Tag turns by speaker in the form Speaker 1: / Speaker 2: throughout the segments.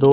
Speaker 1: 2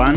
Speaker 1: 1۔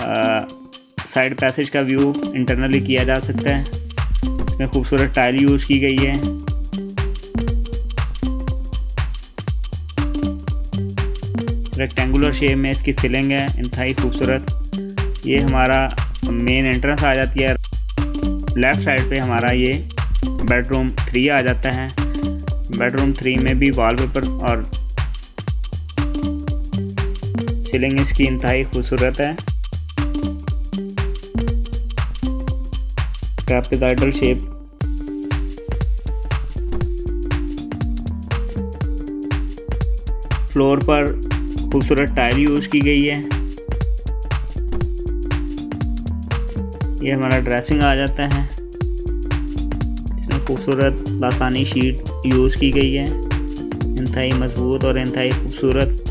Speaker 1: Side passage का view internally किया जा सकता है। इसमें खूबसूरत टाइल यूज़ की गई है। रेक्टेंगुलर शेप में इसकी सीलिंग है, इंतहाई खूबसूरत। ये हमारा मेन एंट्रेंस आ जाती है। लेफ़्ट साइड पे हमारा ये बेडरूम 3 आ जाता है। बेडरूम 3 में भी वॉलपेपर और सीलिंग इसकी इंतहाई खूबसूरत है। Trapezoidal shape. फ्लोर पर खूबसूरत टाइल यूज़ की गई है। ये हमारा ड्रेसिंग आ जाता है। इसमें खूबसूरत लासानी शीट यूज़ की गई है, इंतहाई मजबूत और इंतहाई खूबसूरत।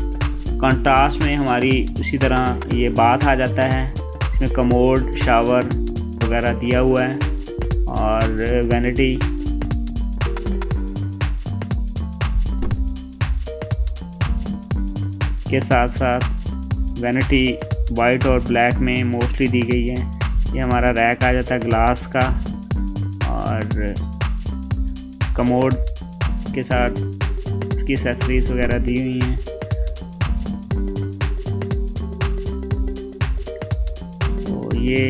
Speaker 1: कंट्रास्ट में हमारी उसी तरह ये बाथ आ जाता है। इसमें कमोड, शावर वगैरह दिया हुआ है और वैनिटी। के साथ साथ वैनिटी वाइट और ब्लैक में मोस्टली दी गई है। ये हमारा रैक आ जाता है ग्लास का और कमोड के साथ इसकी एक्सेसरीज वगैरह दी हुई हैं। तो ये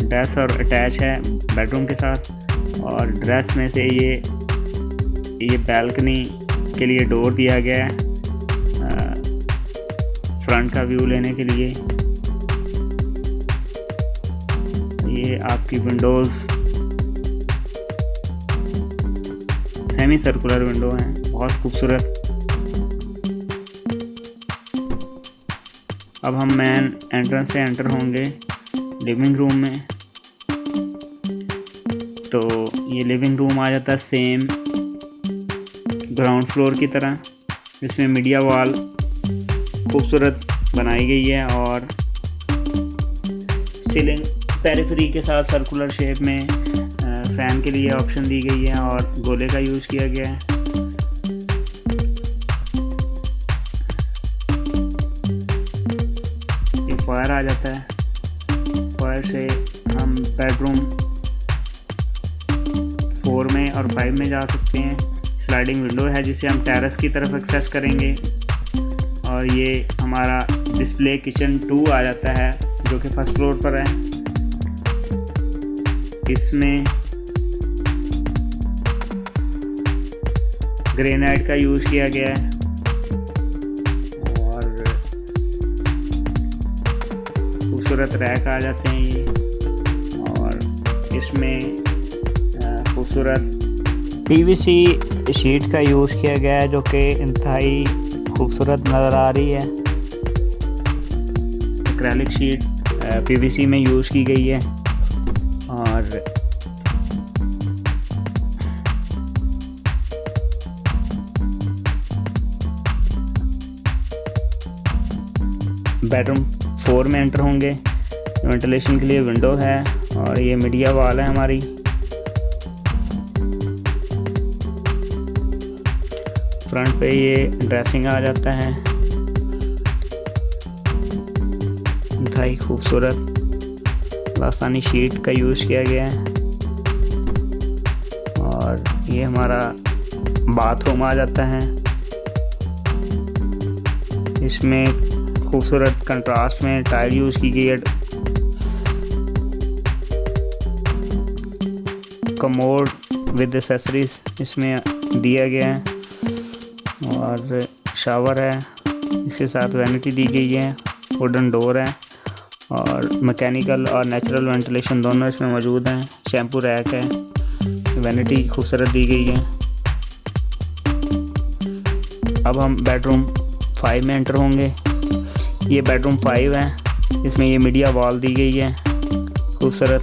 Speaker 1: ड्रेस और अटैच है बेडरूम के साथ। और ड्रेस में से ये बैल्कनी के लिए डोर दिया गया है फ्रंट का व्यू लेने के लिए। ये आपकी विंडोज़ सेमी सर्कुलर विंडो हैं, बहुत खूबसूरत। अब हम मेन एंट्रेंस से एंटर होंगे लिविंग रूम में। तो ये लिविंग रूम आ जाता है सेम ग्राउंड फ्लोर की तरह। इसमें मीडिया वॉल खूबसूरत बनाई गई है और सीलिंग पेरिफेरी के साथ सर्कुलर शेप में फ़ैन के लिए ऑप्शन दी गई है और गोले का यूज़ किया गया है। ये फायर आ जाता है। फायर से हम बेडरूम 4 में और 5 में जा सकते हैं। स्लाइडिंग विंडो है जिसे हम टेरेस की तरफ एक्सेस करेंगे। और ये हमारा डिस्प्ले किचन 2 आ जाता है जो कि फर्स्ट फ्लोर पर है। इसमें ग्रेनाइट का यूज़ किया गया है और खूबसूरत रैक आ जाते हैं ये। और इसमें खूबसूरत पीवीसी शीट का यूज़ किया गया है जो कि इंतहाई खूबसूरत नज़र आ रही है। एक्रेलिक शीट पीवीसी में यूज़ की गई है। और बेडरूम 4 में एंटर होंगे। वेंटिलेशन के लिए विंडो है और ये मीडिया वॉल है हमारी। फ्रंट पे ये ड्रेसिंग आ जाता है, इंतहाई खूबसूरत लासानी शीट का यूज़ किया गया है। और ये हमारा बाथरूम आ जाता है। इसमें खूबसूरत कंट्रास्ट में टाइल यूज़ की गई है। कमोड विद एक्सेसरीज इसमें दिया गया है और शावर है, इसके साथ वैनिटी दी गई है, वुडन डोर है और मैकेनिकल और नेचुरल वेंटिलेशन दोनों इसमें मौजूद हैं। शैम्पू रैक है, वैनिटी खूबसूरत दी गई है। अब हम बेडरूम 5 में एंटर होंगे। ये बेडरूम 5 है, इसमें ये मीडिया वॉल दी गई है खूबसूरत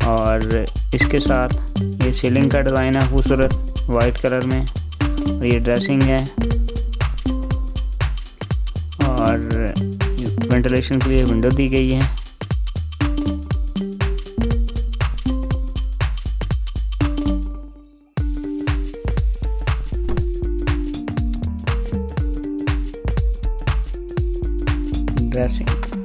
Speaker 1: और इसके साथ ये सीलिंग का डिज़ाइन है खूबसूरत वाइट कलर में। और ये ड्रेसिंग है और वेंटिलेशन के लिए विंडो दी गई है। Dressing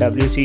Speaker 1: WC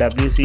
Speaker 1: WC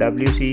Speaker 1: WC